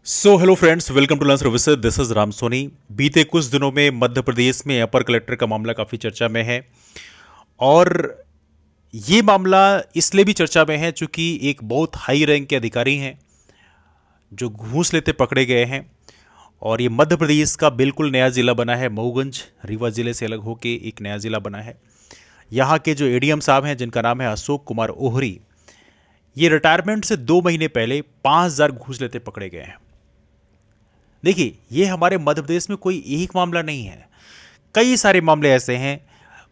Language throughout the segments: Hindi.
Hello friends, welcome to learn services. This is Ram Soni. बीते कुछ दिनों में मध्य प्रदेश में अपर कलेक्टर का मामला काफ़ी चर्चा में है। और ये मामला इसलिए भी चर्चा में है चूंकि एक बहुत हाई रैंक के अधिकारी हैं जो घूस लेते पकड़े गए हैं। और ये मध्य प्रदेश का बिल्कुल नया ज़िला बना है। मऊगंज रीवा ज़िले से अलग होके एक नया ज़िला बना है। यहाँ के जो एडीएम साहब हैं, जिनका नाम है अशोक कुमार ओहरी, ये रिटायरमेंट से 2 महीने पहले 5,000 घूस लेते पकड़े गए हैं। देखिए, ये हमारे मध्य प्रदेश में कोई एक मामला नहीं है, कई सारे मामले ऐसे हैं।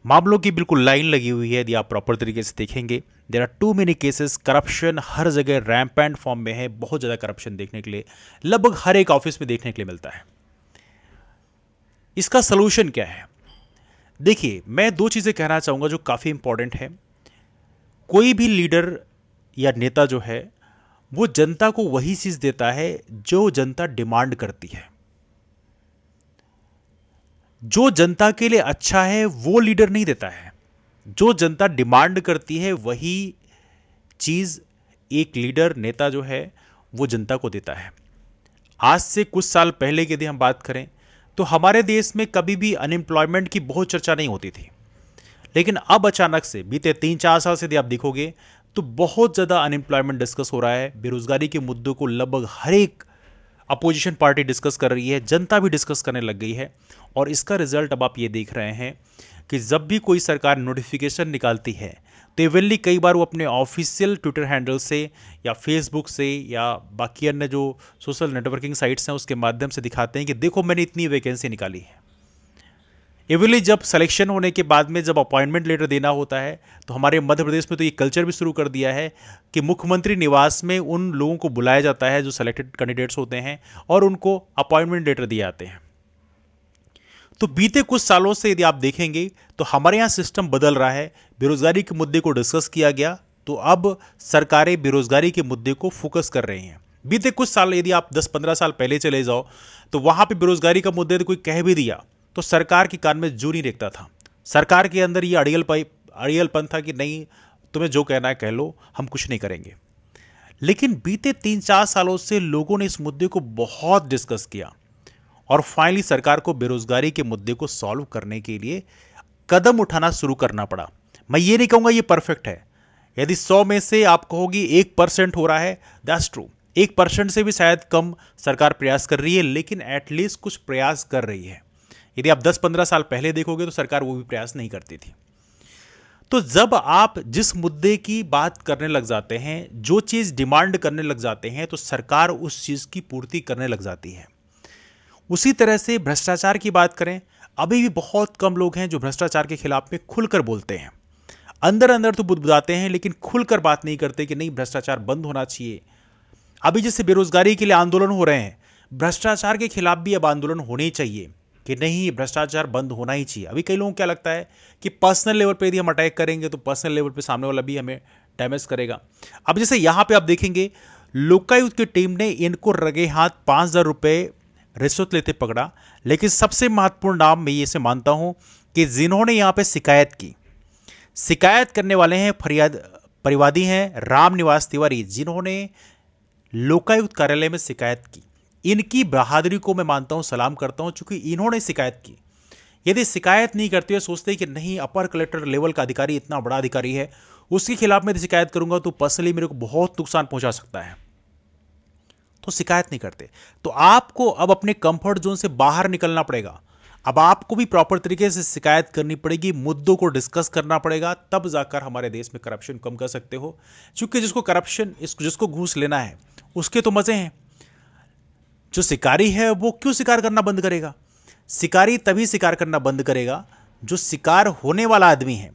मामलों की बिल्कुल लाइन लगी हुई है। यदि आप प्रॉपर तरीके से देखेंगे, there are too many cases. Corruption हर जगह रैम्पेंट फॉर्म में है। बहुत ज़्यादा करप्शन देखने के लिए लगभग हर एक ऑफिस में देखने के लिए मिलता है। इसका सोल्यूशन क्या है? देखिए, मैं दो चीज़ें कहना चाहूँगा जो काफ़ी इंपॉर्टेंट है। कोई भी लीडर या नेता जो है, वो जनता को वही चीज़ देता है जो जनता डिमांड करती है। जो जनता के लिए अच्छा है वो लीडर नहीं देता है। जो जनता डिमांड करती है वही चीज एक लीडर नेता जो है वो जनता को देता है। आज से कुछ साल पहले की यदि हम बात करें तो हमारे देश में कभी भी अनएम्प्लॉयमेंट की बहुत चर्चा नहीं होती थी। लेकिन अब अचानक से बीते 3-4 साल से यदि आप देखोगे तो बहुत ज़्यादा अनएम्प्लॉयमेंट डिस्कस हो रहा है। बेरोजगारी के मुद्दों को लगभग हर एक अपोजिशन पार्टी डिस्कस कर रही है, जनता भी डिस्कस करने लग गई है। और इसका रिजल्ट अब आप ये देख रहे हैं कि जब भी कोई सरकार नोटिफिकेशन निकालती है तो इवनली कई बार वो अपने ऑफिशियल ट्विटर हैंडल से या फेसबुक से या बाकी अन्य जो सोशल नेटवर्किंग साइट्स हैं उसके माध्यम से दिखाते हैं कि देखो मैंने इतनी वैकेंसी निकाली है। इवनली जब सिलेक्शन होने के बाद में जब अपॉइंटमेंट लेटर देना होता है तो हमारे मध्य प्रदेश में तो ये कल्चर भी शुरू कर दिया है कि मुख्यमंत्री निवास में उन लोगों को बुलाया जाता है जो सिलेक्टेड कैंडिडेट्स होते हैं और उनको अपॉइंटमेंट लेटर दिए जाते हैं। तो बीते कुछ सालों से यदि आप देखेंगे तो हमारे यहाँ सिस्टम बदल रहा है। बेरोजगारी के मुद्दे को डिस्कस किया गया तो अब सरकारें बेरोजगारी के मुद्दे को फोकस कर रही हैं। बीते कुछ साल यदि आप 10-15 साल पहले चले जाओ तो वहां पे बेरोजगारी का मुद्दे तो कोई कह भी दिया तो सरकार के कान में जू नहीं रेखता था। सरकार के अंदर ये अड़ियलपन था कि नहीं, तुम्हें जो कहना है कह लो, हम कुछ नहीं करेंगे। लेकिन बीते 3-4 सालों से लोगों ने इस मुद्दे को बहुत डिस्कस किया और फाइनली सरकार को बेरोजगारी के मुद्दे को सॉल्व करने के लिए कदम उठाना शुरू करना पड़ा। मैं ये नहीं कहूंगा ये परफेक्ट है। यदि 100 में से आप कहोगी 1% हो रहा है, दैट्स ट्रू। 1% से भी शायद कम सरकार प्रयास कर रही है, लेकिन एटलीस्ट कुछ प्रयास कर रही है। यदि आप 10-15 साल पहले देखोगे तो सरकार वो भी प्रयास नहीं करती थी। तो जब आप जिस मुद्दे की बात करने लग जाते हैं, जो चीज डिमांड करने लग जाते हैं, तो सरकार उस चीज की पूर्ति करने लग जाती है। उसी तरह से भ्रष्टाचार की बात करें, अभी भी बहुत कम लोग हैं जो भ्रष्टाचार के खिलाफ में खुलकर बोलते हैं। अंदर अंदर तो बुदबुदाते हैं लेकिन खुलकर बात नहीं करते कि नहीं, भ्रष्टाचार बंद होना चाहिए। अभी जैसे बेरोजगारी के लिए आंदोलन हो रहे हैं, भ्रष्टाचार के खिलाफ भी अब आंदोलन होने चाहिए कि नहीं, भ्रष्टाचार बंद होना ही चाहिए। अभी कई लोगों को क्या लगता है कि पर्सनल लेवल पे यदि हम अटैक करेंगे तो पर्सनल लेवल पे सामने वाला भी हमें डैमेज करेगा। अब जैसे यहां पे आप देखेंगे, लोकायुक्त की टीम ने इनको रगे हाथ 5,000 रुपए रिश्वत लेते पकड़ा। लेकिन सबसे महत्वपूर्ण नाम मैं ये से मानता हूं कि जिन्होंने यहां पे शिकायत करने वाले हैं, फरियाद परिवादी हैं राम निवास तिवारी, जिन्होंने लोकायुक्त कार्यालय में शिकायत की। इनकी बहादुरी को मैं मानता हूं, सलाम करता हूं, क्योंकि इन्होंने शिकायत की। यदि शिकायत नहीं करते हुए सोचते कि नहीं, अपर कलेक्टर लेवल का अधिकारी इतना बड़ा अधिकारी है, उसके खिलाफ मैं शिकायत करूंगा तो पर्सनली मेरे को बहुत नुकसान पहुंचा सकता है, तो शिकायत नहीं करते। तो आपको अब अपने कंफर्ट जोन से बाहर निकलना पड़ेगा। अब आपको भी प्रॉपर तरीके से शिकायत करनी पड़ेगी, मुद्दों को डिस्कस करना पड़ेगा, तब जाकर हमारे देश में करप्शन कम कर सकते हो। क्योंकि जिसको घूस लेना है उसके तो मजे हैं। जो शिकारी है वो क्यों शिकार करना बंद करेगा? शिकारी तभी शिकार करना बंद करेगा जो शिकार होने वाला आदमी है,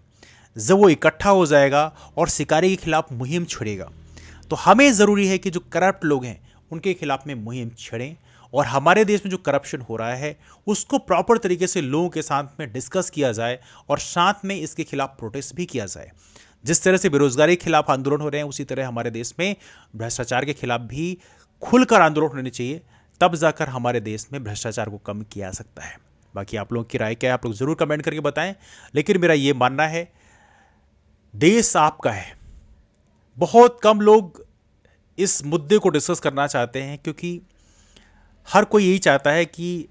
जब वो इकट्ठा हो जाएगा और शिकारी के खिलाफ मुहिम छेड़ेगा। तो हमें जरूरी है कि जो करप्ट लोग हैं उनके खिलाफ में मुहिम छेड़ें और हमारे देश में जो करप्शन हो रहा है उसको प्रॉपर तरीके से लोगों के साथ में डिस्कस किया जाए और साथ में इसके खिलाफ प्रोटेस्ट भी किया जाए। जिस तरह से बेरोजगारी के खिलाफ आंदोलन हो रहे हैं, उसी तरह हमारे देश में भ्रष्टाचार के खिलाफ भी खुलकर आंदोलन होने चाहिए। तब जाकर हमारे देश में भ्रष्टाचार को कम किया जा सकता है। बाकी आप लोगों की राय क्या है, आप लोग जरूर कमेंट करके बताएं। लेकिन मेरा यह मानना है, देश आपका है। बहुत कम लोग इस मुद्दे को डिस्कस करना चाहते हैं, क्योंकि हर कोई यही चाहता है कि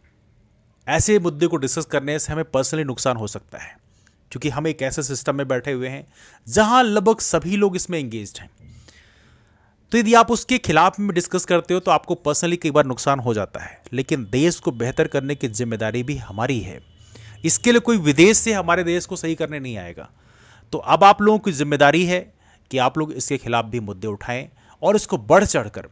ऐसे मुद्दे को डिस्कस करने से हमें पर्सनली नुकसान हो सकता है, क्योंकि हम एक ऐसे सिस्टम में बैठे हुए हैं जहां लगभग सभी लोग इसमें एंगेज्ड हैं। तो यदि आप उसके खिलाफ में डिस्कस करते हो तो आपको पर्सनली कई बार नुकसान हो जाता है, लेकिन देश को बेहतर करने की जिम्मेदारी भी हमारी है। इसके लिए कोई विदेश से हमारे देश को सही करने नहीं आएगा। तो अब आप लोगों की जिम्मेदारी है कि आप लोग इसके खिलाफ भी मुद्दे उठाएं और इसको बढ़ चढ़कर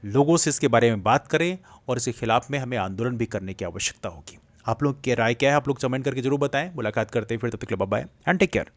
लोगों से इसके बारे में बात करें, और इसके खिलाफ में हमें आंदोलन भी करने की आवश्यकता होगी। आप लोग की राय क्या है, आप लोग कमेंट करके जरूर बताएं। मुलाकात करते हैं फिर, तब तक के लिए bye bye and take care.